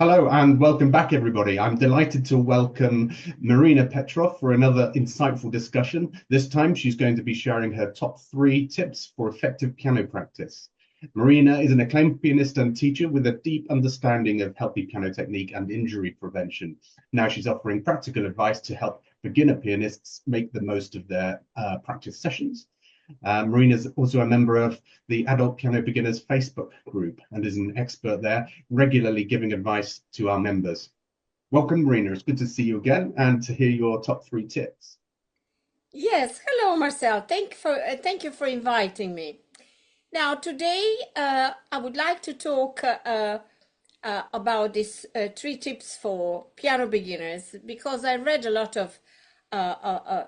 Hello and welcome back, everybody. I'm delighted to welcome Marina Petrov for another insightful discussion. This time, she's going to be sharing her top 3 tips for effective piano practice. Marina is an acclaimed pianist and teacher with a deep understanding of healthy piano technique and injury prevention. Now she's offering practical advice to help beginner pianists make the most of their practice sessions. Marina is also a member of the Adult Piano Beginners Facebook group and is an expert there, regularly giving advice to our members. Welcome, Marina. It's good to see you again and to hear your top 3 tips. Yes, hello Marcel. Thank you for inviting me. Now today I would like to talk about these 3 tips for piano beginners because I read a lot of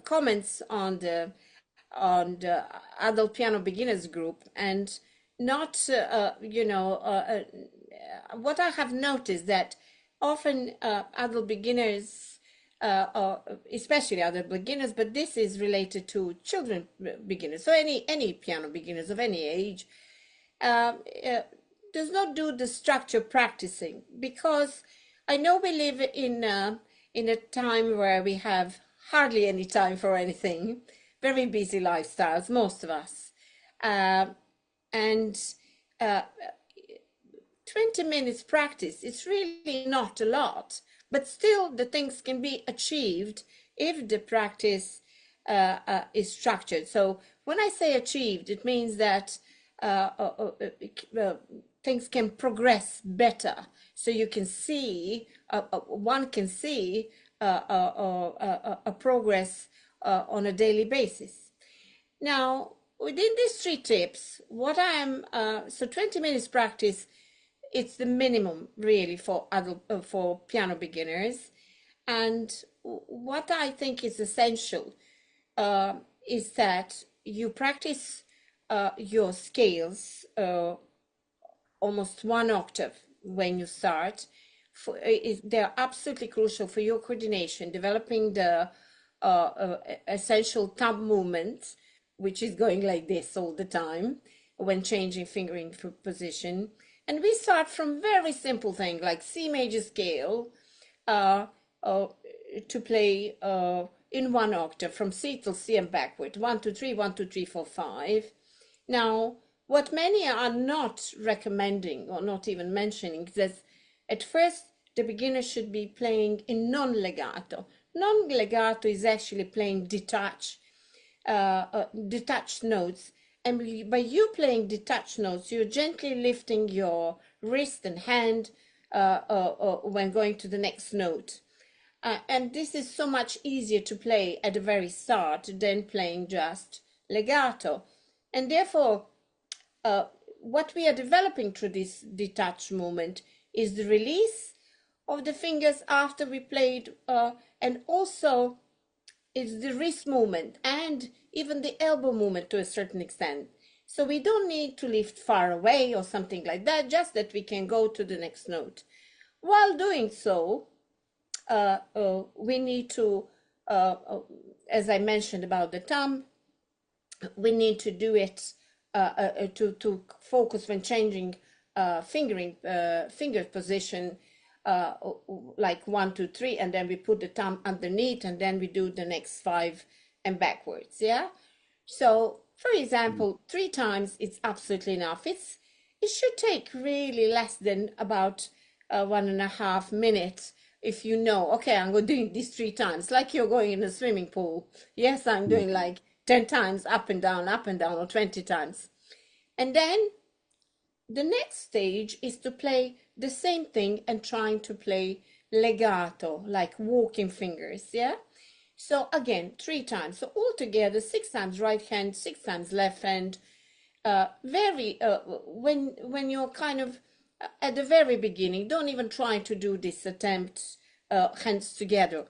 comments on the adult piano beginners group, and not what I have noticed that often adult beginners, especially adult beginners, but this is related to children beginners, so any piano beginners of any age, uh, uh, does not do the structure practicing, because I know we live in a time where we have hardly any time for anything, very busy lifestyles, most of us. Uh, and uh, 20 minutes practice, it's really not a lot, but still the things can be achieved if the practice is structured. So when I say achieved, it means that uh, uh, uh, uh, things can progress better. So you can see, one can see a progress on a daily basis. Now, within these 3 tips, what I am, so 20 minutes practice, it's the minimum really for for piano beginners. And what I think is essential uh, is that you practice your scales almost 1 octave when you start. They're absolutely crucial for your coordination, developing the essential thumb movement, which is going like this all the time when changing fingering position. And we start from very simple thing like C major scale uh, uh, to play in 1 octave from C till C and backward. 1, 2, 3, 1, 2, 3, 4, 5. Now, what many are not recommending or not even mentioning is that at first the beginner should be playing in non-legato. Non-legato is actually playing detached notes. And by you playing detached notes, you're gently lifting your wrist and hand when going to the next note. And this is so much easier to play at the very start than playing just legato. And therefore, uh, what we are developing through this detached movement is the release of the fingers after we played, and also it's the wrist movement and even the elbow movement to a certain extent. So we don't need to lift far away or something like that, just that we can go to the next note. While doing so, we need to, as I mentioned about the thumb, we need to do it to focus when changing finger position, uh, like 1, 2, 3, and then we put the thumb underneath, and then we do the next 5 and backwards. Yeah. So, for example, 3 times it's absolutely enough. It should take really less than about 1.5 minutes if you know, okay, I'm going doing this 3 times, like you're going in a swimming pool. Yes, I'm doing like 10 times up and down, or 20 times. And then the next stage is to play the same thing and trying to play legato, like walking fingers. Yeah. So again, 3 times. So altogether, 6 times right hand, 6 times left hand. Very when you're kind of at the very beginning, don't even try to do this attempt hands together.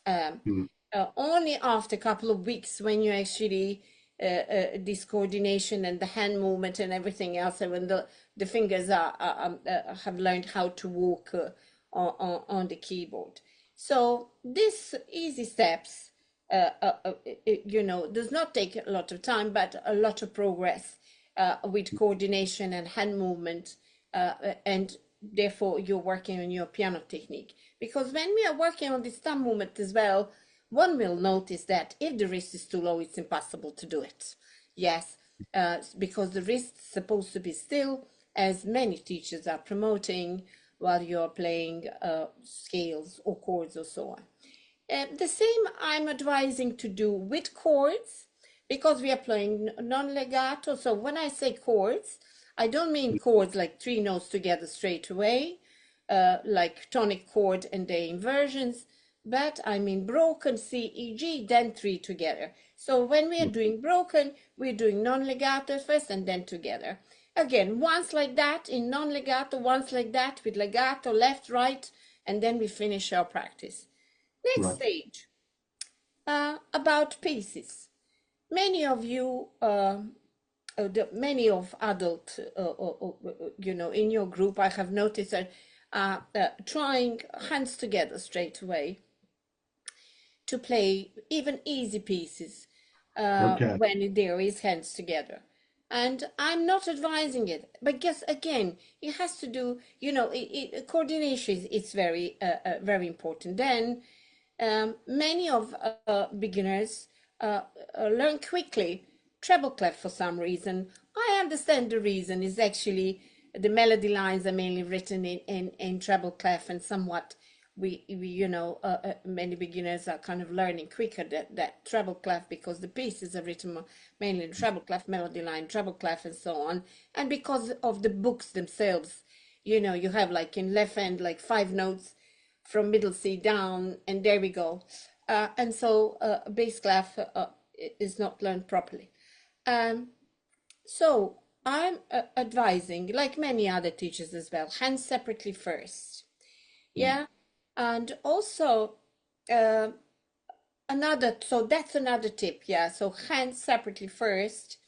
Um, Only after a couple of weeks, when you actually this coordination and the hand movement and everything else, and when the fingers have learned how to walk on the keyboard. So these easy steps, does not take a lot of time, but a lot of progress with coordination and hand movement, and therefore you're working on your piano technique. Because when we are working on this thumb movement as well, one will notice that if the wrist is too low, it's impossible to do it. Yes, because the wrist is supposed to be still, as many teachers are promoting while you're playing scales or chords or so on. The same I'm advising to do with chords, because we are playing non-legato. So when I say chords, I don't mean chords like three notes together straight away, like tonic chord and the inversions, but I mean broken C, E, G, then three together. So when we are doing broken, we're doing non-legato first and then together. Again, once like that in non-legato, once like that with legato, left, right, and then we finish our practice. Next Right. stage, about pieces. Many of you, many of adult, in your group, I have noticed that trying hands together straight away to play even easy pieces Okay. when there is hands together. And I'm not advising it, because again, it has to do, coordination is very, very important. Then many of beginners learn quickly treble clef for some reason. I understand the reason is actually the melody lines are mainly written in treble clef, and somewhat many beginners are kind of learning quicker that treble clef, because the pieces are written mainly in treble clef, melody line, treble clef, and so on, and because of the books themselves. You have like in left hand like 5 notes from middle C down, and there we go. And so bass clef is not learned properly. So I'm advising, like many other teachers as well, hands separately first. Yeah, and also so that's another tip. Yeah, so hands separately first.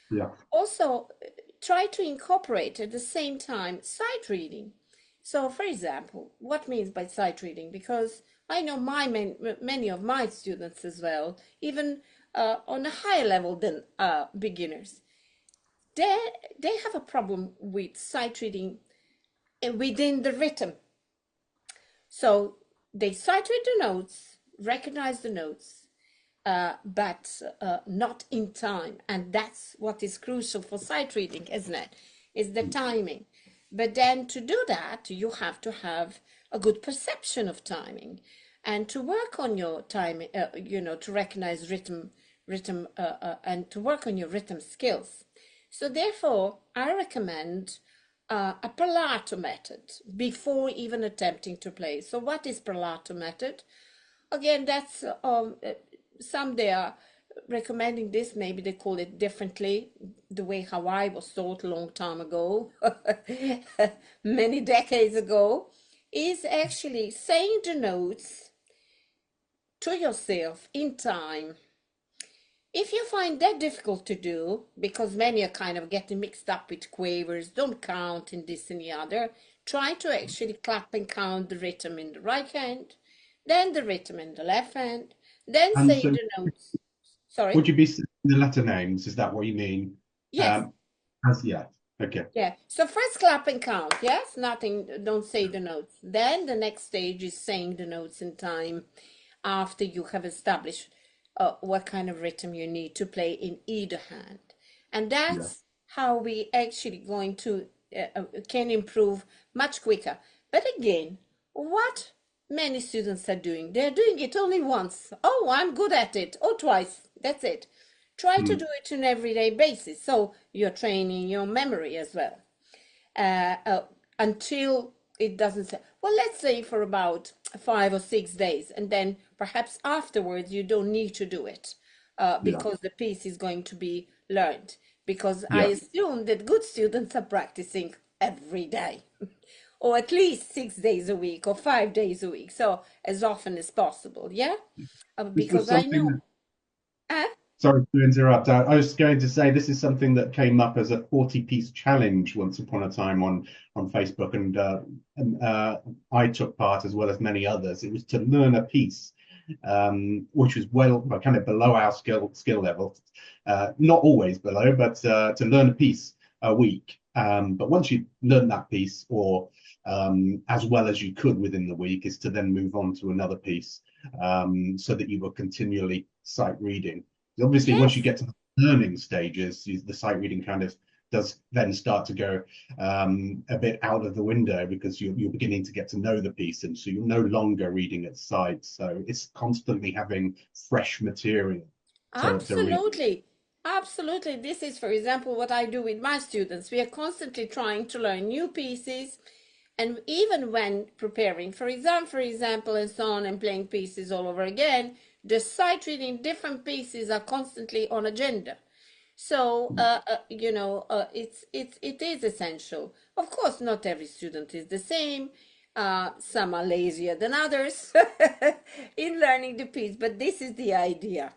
Yeah. Also, try to incorporate at the same time sight reading. So, for example, what means by sight reading? Because I know many of my students as well, even on a higher level than beginners, they have a problem with sight reading within the rhythm. So they sight read the notes, recognize the notes, but not in time. And that's what is crucial for sight reading, isn't it? Is the timing. But then to do that, you have to have a good perception of timing, and to work on your timing, to recognize rhythm, and to work on your rhythm skills. So therefore, I recommend a parlato method before even attempting to play. So what is parlato method? Again, that's some they are recommending this, maybe they call it differently, the way how I was taught a long time ago, many decades ago, is actually saying the notes to yourself in time. If you find that difficult to do, because many are kind of getting mixed up with quavers, don't count in this and the other, try to actually clap and count the rhythm in the right hand, then the rhythm in the left hand, then And say so the notes. Sorry? would you be saying the letter names? Is that what you mean? Yes. Yeah. Okay. Yeah. So first clap and count. Yes. Nothing. Don't say the notes. Then the next stage is saying the notes in time after you have established what kind of rhythm you need to play in either hand. And Yeah. that's how we actually going to can improve much quicker. But again, what many students are doing, they're doing it only once. Oh, I'm good at it. Or twice. That's it. Try to Mm. do it on an everyday basis. So you're training your memory as well. Until it doesn't say, well, let's say for about 5 or 6 days, and then perhaps afterwards you don't need to do it Yeah. because the piece is going to be learned. Because I Yeah. assume that good students are practicing every day, or at least 6 days a week, or 5 days a week, so as often as possible. Yeah, This was because I something know. that, Uh, sorry to interrupt. I was going to say this is something that came up as a 40-piece challenge once upon a time on Facebook, and I took part as well as many others. It was to learn a piece, which was well kind of below our skill level, not always below, but to learn a piece a week. But once you learn that piece, or as well as you could within the week, is to then move on to another piece, so that you were continually sight reading. Obviously, once you Yes. get to the learning stages, the sight reading kind of does then start to go a bit out of the window, because you're beginning to get to know the piece, and so you're no longer reading at sight. So it's constantly having fresh material to read. Absolutely. Absolutely. This is, for example, what I do with my students. We are constantly trying to learn new pieces. And even when preparing for example, and so on, and playing pieces all over again, the sight reading different pieces are constantly on agenda. So, it is essential. Of course, not every student is the same. Some are lazier than others in learning the piece, but this is the idea.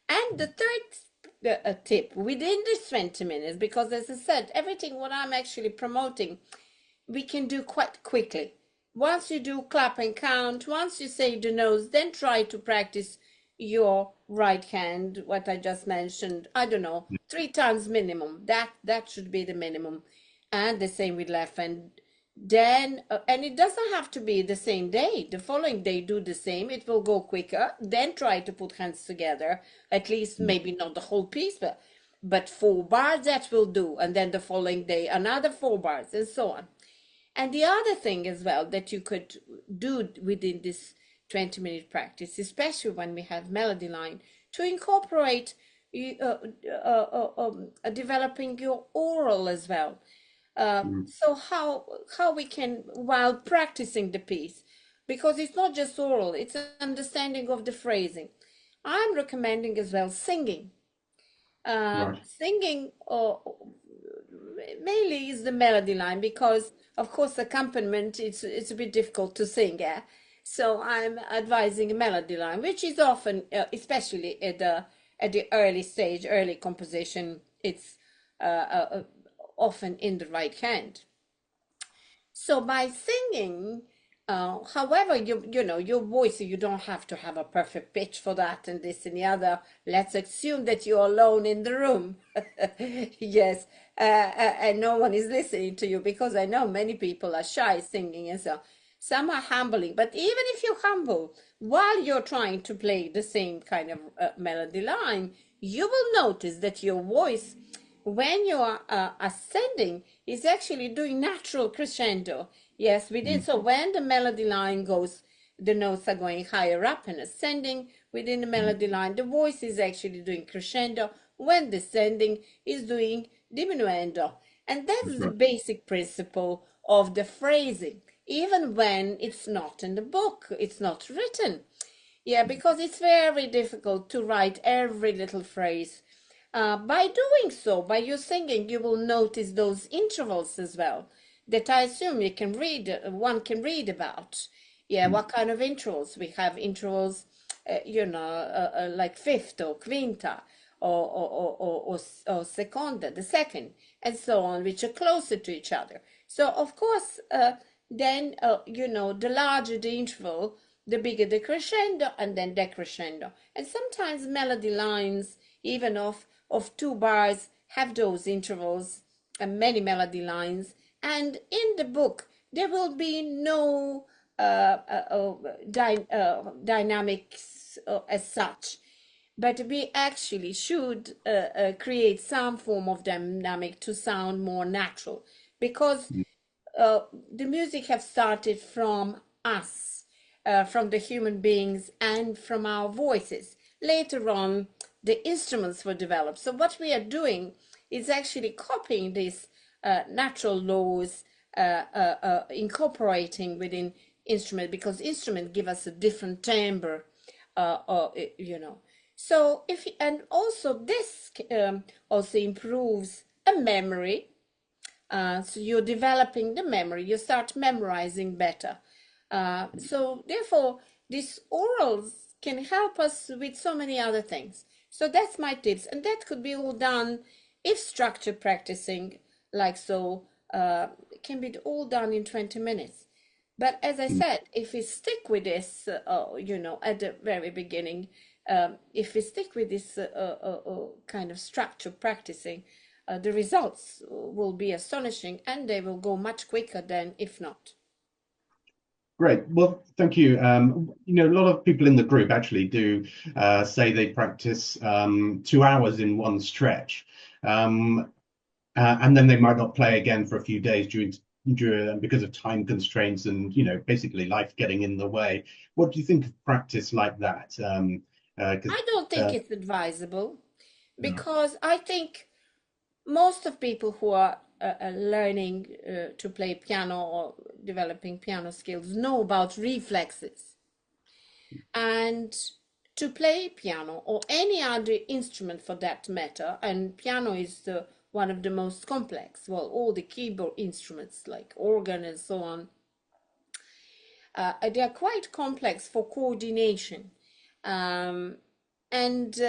And the third tip within this 20 minutes, because as I said, everything what I'm actually promoting, we can do quite quickly. Once you do clap and count, once you say the notes, then try to practice your right hand, what I just mentioned, I don't know, 3 times minimum. That should be the minimum. And the same with left hand. Then, and it doesn't have to be the same day. The following day, do the same. It will go quicker. Then try to put hands together. At least maybe not the whole piece, but 4 bars that will do. And then the following day, another 4 bars, and so on. And the other thing as well that you could do within this 20-minute practice, especially when we have melody line, to incorporate developing your aural as well. So how we can, while practicing the piece, because it's not just oral, it's an understanding of the phrasing. I'm recommending as well singing. Right. Singing mainly is the melody line, because of course accompaniment it's a bit difficult to sing, yeah. So I'm advising a melody line, which is often, especially at the early stage, early composition, it's often in the right hand. So by singing, however, you know your voice, you don't have to have a perfect pitch for that and this and the other. Let's assume that you're alone in the room. Yes, and no one is listening to you, because I know many people are shy singing, and so some are humbling. But even if you're humble, while you're trying to play the same kind of melody line, you will notice that your voice, when you are ascending, is actually doing natural crescendo. Yes, within. Mm. So when the melody line goes, the notes are going higher up and ascending within the Mm. melody line. The voice is actually doing crescendo, when descending is doing diminuendo. And That's that's the right. basic principle of the phrasing, even when it's not in the book, it's not written. Yeah, because it's very difficult to write every little phrase. By doing so, by you singing, you will notice those intervals as well, that I assume you can read, one can read about. Yeah, Mm. what kind of intervals? We have intervals, like fifth or quinta, or seconda, the second, and so on, which are closer to each other. So, of course, then, the larger the interval, the bigger the crescendo, and then decrescendo. And sometimes melody lines, even of 2 bars, have those intervals, and many melody lines. And in the book, there will be no dynamics as such, but we actually should create some form of dynamic to sound more natural, because Mm. the music have started from us, from the human beings, and from our voices. Later on, the instruments were developed. So what we are doing is actually copying these natural laws, incorporating within instrument, because instrument give us a different timbre, you know. So if, and also this also improves a memory, so you're developing the memory, you start memorizing better. So therefore, these orals can help us with so many other things. So that's my tips, and that could be all done if structured practicing, like so, can be all done in 20 minutes. But as I Mm. said, if we stick with this, at the very beginning, if we stick with this kind of structure practicing, the results will be astonishing, and they will go much quicker than if not. Great. Well, thank you. A lot of people in the group actually do say they practice 2 hours in one stretch, and then they might not play again for a few days during because of time constraints and basically life getting in the way. What do you think of practice like that? 'Cause I don't think it's advisable, because I think most of people who are learning to play piano or developing piano skills know about reflexes. And to play piano or any other instrument for that matter, and piano is one of the most complex, well, all the keyboard instruments like organ and so on, they are quite complex for coordination. Um, and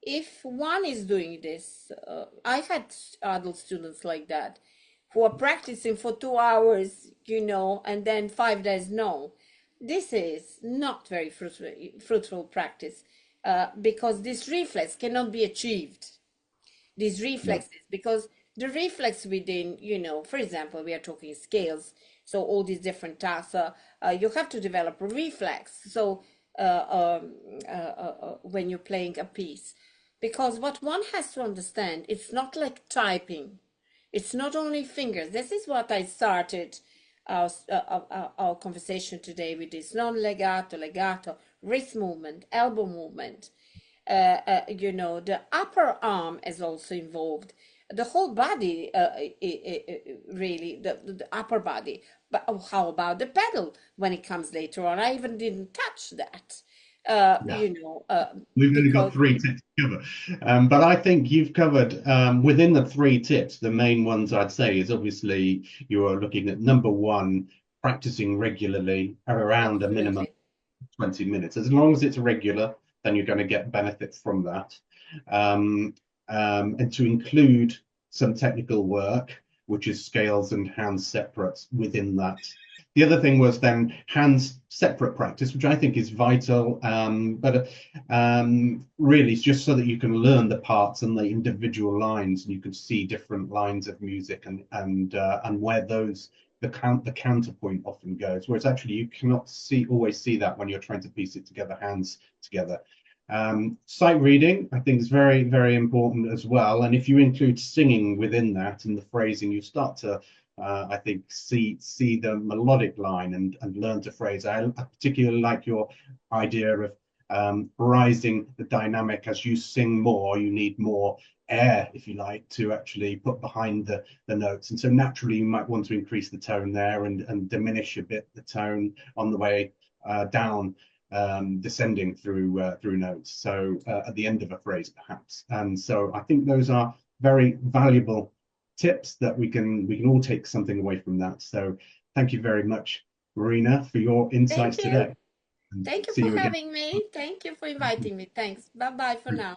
if one is doing this, I had adult students like that who are practicing for 2 hours, and then 5 days no. This is not very fruitful practice, because this reflex cannot be achieved. These Yeah. reflexes, because the reflex within, for example, we are talking scales, so all these different tasks, you have to develop a reflex. So when you're playing a piece, because what one has to understand, it's not like typing. It's not only fingers. This is what I started our conversation today with: this non-legato, legato, wrist movement, elbow movement. The upper arm is also involved. The whole body, really, the upper body. But how about the pedal when it comes later on? I even didn't touch that, Yeah. We've only got because three tips to cover, but I think you've covered within the three tips. The main ones I'd say is obviously you are looking at number one, practicing regularly at around a minimum absolutely. 20 minutes. As long as it's regular, then you're going to get benefit from that. Um, and to include some technical work, which is scales and hands separates within that. The other thing was then hands separate practice, which I think is vital, but really it's just so that you can learn the parts and the individual lines, and you can see different lines of music and where the counterpoint often goes, whereas actually you cannot always see that when you're trying to piece it together, hands together. Sight reading, I think, is very, very important as well. And if you include singing within that in the phrasing, you start to, I think, see the melodic line and learn to phrase. I particularly like your idea of rising the dynamic as you sing more. You need more air, if you like, to actually put behind the notes. And so naturally, you might want to increase the tone there and diminish a bit the tone on the way down, descending through notes. So at the end of a phrase, perhaps. And so I think those are very valuable tips that we can all take something away from that. So thank you very much, Marina, for your Thank insights you. today. And Thank you see for you again. having me. Thank you for inviting me. Thanks. Bye bye for now.